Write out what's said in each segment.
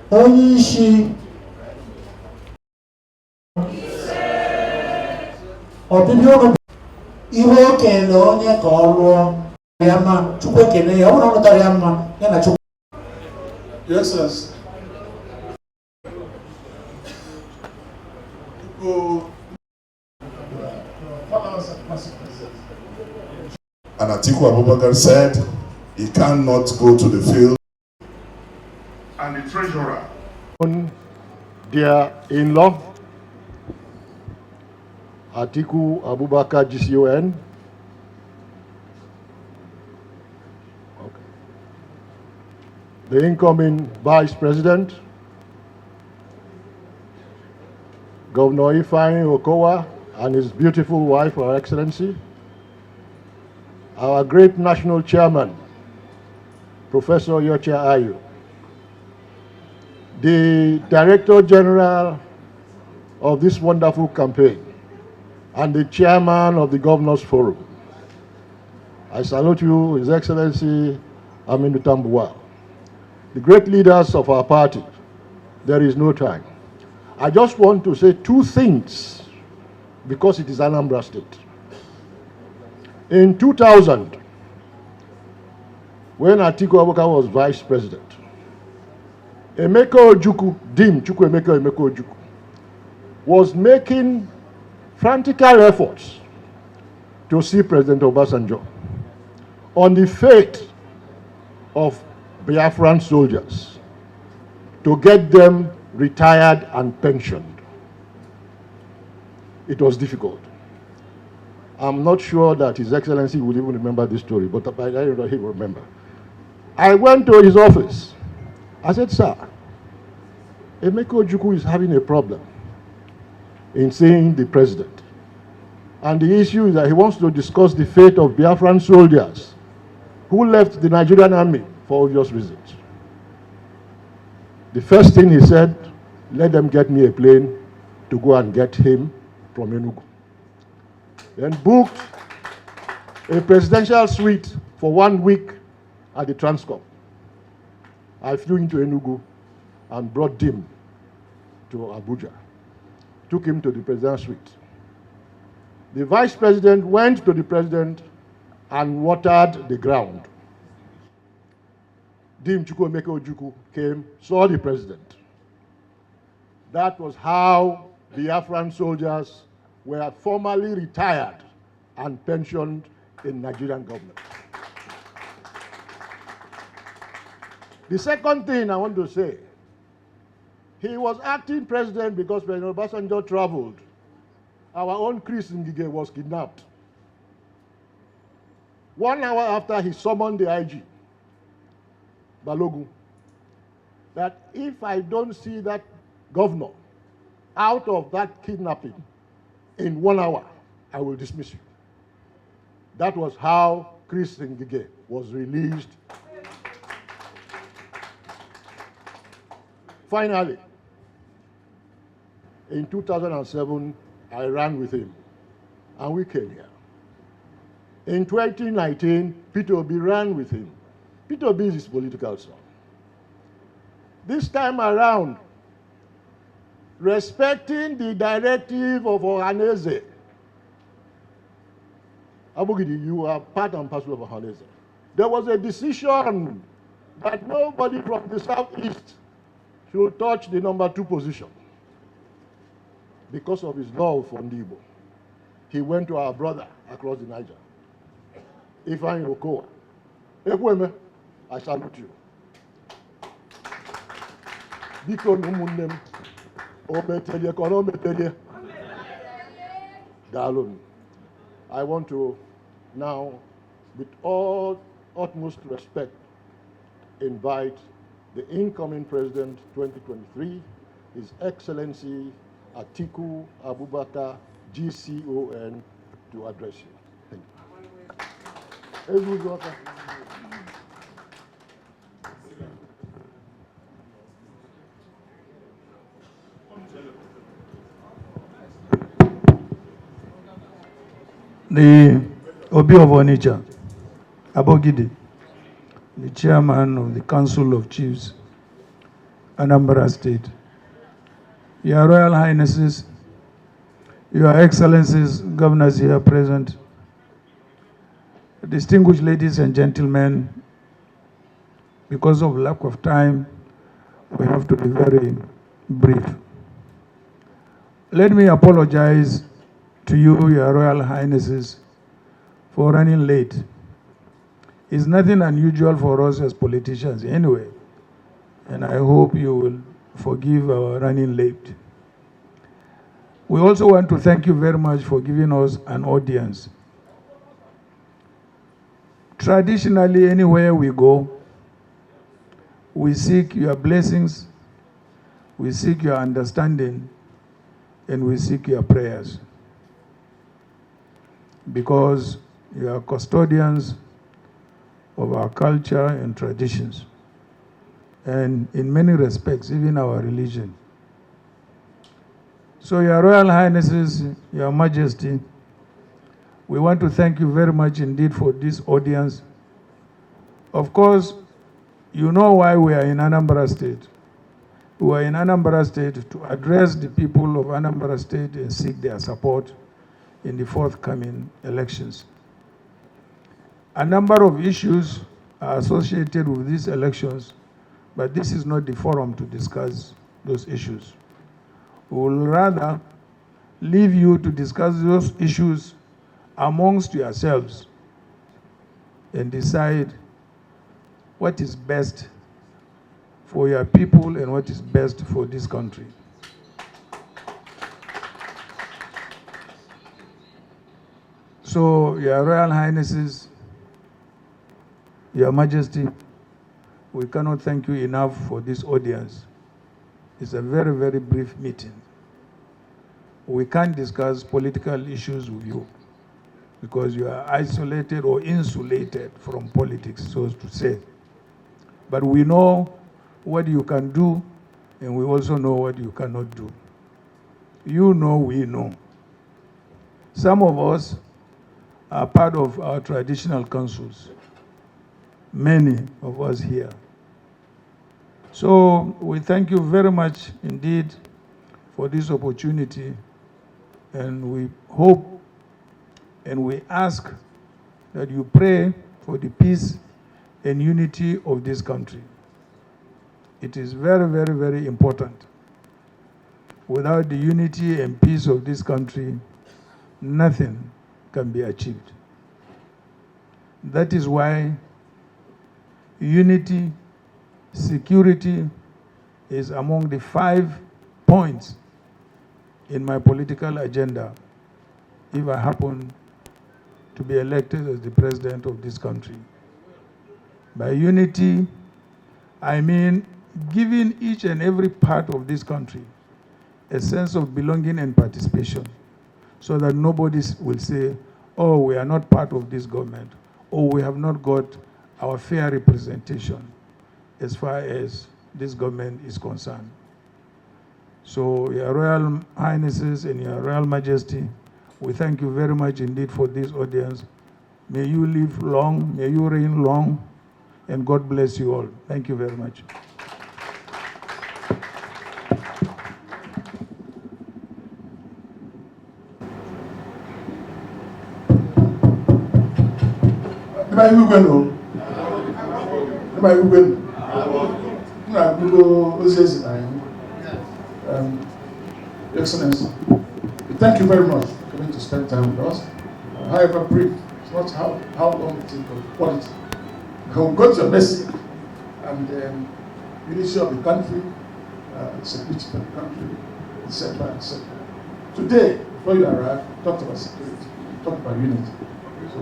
Onyishi ọbịbịa ihe okele onye ka ọ lụọ ya mma Chukwu ekele ya ọ bụrụ na ọ lụtara ya mma ya na Chukwu. Yes, sir. And Atiku Abubakar said he cannot go to the field. And the treasurer, their in-law, Atiku Abubakar GCON. Okay. The incoming Vice President, Governor Ifeanyi Okowa, and his beautiful wife, Her Excellency, our great national chairman, Professor Yoche Ayu, the Director General of this wonderful campaign, and the chairman of the Governors Forum. I salute you, His Excellency Aminu Tambuwal. The great leaders of our party. There is no time. I just want to say two things because it is Anambra State. In 2000, when Atiku Abubakar was vice president, Emeka Ojukwu, Dim Chukwuemeka Emeka Ojukwu, was making frantic efforts to see President Obasanjo on the fate of Biafran soldiers, to get them retired and pensioned. It was difficult. I'm not sure that His Excellency will even remember this story, but I know he will remember. I went to his office. I said, sir, Emeka Ojukwu is having a problem in seeing the president. And the issue is that he wants to discuss the fate of Biafran soldiers who left the Nigerian army for obvious reasons. The first thing he said, let them get me a plane to go and get him from Enugu. Then booked a presidential suite for 1 week at the Transcorp. I flew into Enugu and brought him to Abuja. Took him to the president's suite. The vice president went to the president and watered the ground. Dim Chukwuemeka Ojukwu came, saw the president. That was how the Biafran soldiers were formally retired and pensioned in Nigerian government. The second thing I want to say, he was acting president because President Obasanjo traveled. Our own Chris Ngige was kidnapped. 1 hour after he summoned the IG, Balogun, that if I don't see that governor out of that kidnapping in 1 hour, I will dismiss you. That was how Chris Ngige was released. Finally, in 2007, I ran with him, and we came here. In 2019, Peter Obi ran with him. Peter Obi is his political son. This time around, respecting the directive of Ohaneze, Abugidi, you are part and parcel of Ohaneze. There was a decision that nobody from the southeast should touch the number 2 position because of his love for Ndibo. He went to our brother across the Niger, Ifeanyi Okowa. Ekweme, I salute you. Biko n'ụmụnne m, o metelie ka ọ metelie. Daalụ. I want to now, with all utmost respect, invite the incoming President 2023, His Excellency Atiku Abubakar, GCON, to address you. Thank you. The Obi of Onitsha, Abogidi, the chairman of the Council of Chiefs, Anambra State. Your Royal Highnesses, Your Excellencies, governors here present, distinguished ladies and gentlemen, because of lack of time, we have to be very brief. Let me apologize to you, Your Royal Highnesses, for running late. It's nothing unusual for us as politicians anyway, and I hope you will forgive our running late. We also want to thank you very much for giving us an audience. Traditionally, anywhere we go, we seek your blessings, we seek your understanding, and we seek your prayers. Because you are custodians of our culture and traditions, and in many respects, even our religion. So, Your Royal Highnesses, Your Majesty, we want to thank you very much indeed for this audience. Of course, you know why we are in Anambra State. We are in Anambra State to address the people of Anambra State and seek their support in the forthcoming elections. A number of issues are associated with these elections, but this is not the forum to discuss those issues. We will rather leave you to discuss those issues amongst yourselves and decide what is best for your people and what is best for this country. So, Your Royal Highnesses, Your Majesty, we cannot thank you enough for this audience. It's a very, very brief meeting. We can't discuss political issues with you because you are isolated or insulated from politics, so to say. But we know what you can do, and we also know what you cannot do. You know, we know. Some of us are part of our traditional councils, many of us here. So we thank you very much indeed for this opportunity, and we hope and we ask that you pray for the peace and unity of this country. It is very, very, very important. Without the unity and peace of this country, nothing can be achieved. That is why unity, security is among the 5 points in my political agenda if I happen to be elected as the president of this country. By unity, I mean giving each and every part of this country a sense of belonging and participation so that nobody will say, oh, we are not part of this government, or we have not got our fair representation as far as this government is concerned. So, Your Royal Highnesses and Your Royal Majesty, we thank you very much indeed for this audience. May you live long, may you reign long, and God bless you all. Thank you very much. Excellency, thank you very much for coming to spend time with us. However brief, it's not how long it is, but quality. We've got your message and unity of the country, security for the country, etc., etc. Today, before you arrived, we talked about security, we talked about unity. So,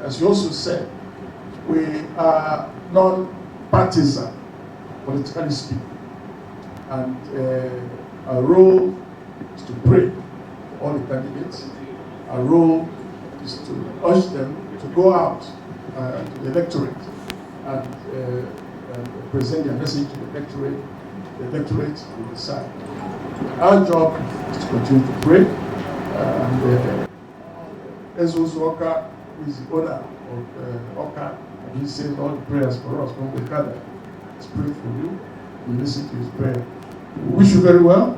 as you also said, we are non-partisan, politically speaking, and our role to pray for all the candidates. Our role is to urge them to go out to the electorate and present their message to the electorate. The electorate will decide. Our job is to continue to pray. Jesus Oka, who is the owner of Oka, and he says all the prayers for us when we gather. Let's pray for you. We listen to his prayer. We wish you very well.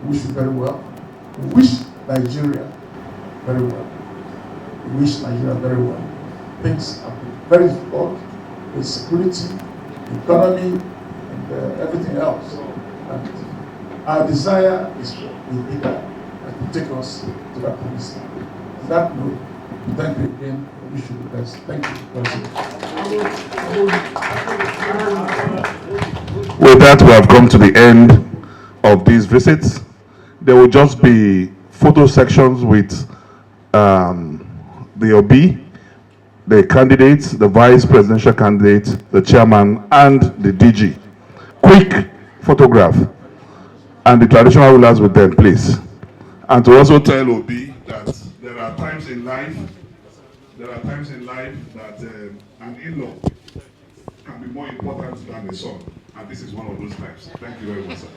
We wish you very well. We wish Nigeria very well. We wish Nigeria very well. Things have been very difficult with security, economy, and everything else. And our desire is for the leader that will take us to that promised land. On that note, thank you again. I wish you the best. Thank you. With that, we have come to the end of these visits. There will just be photo sections with the Obi, the candidates, the vice presidential candidate, the chairman, and the DG. Quick photograph. And the traditional rulers with them, please. And to also tell Obi that there are times in life that an in-law can be more important than the son. And this is one of those times. Thank you very much, sir.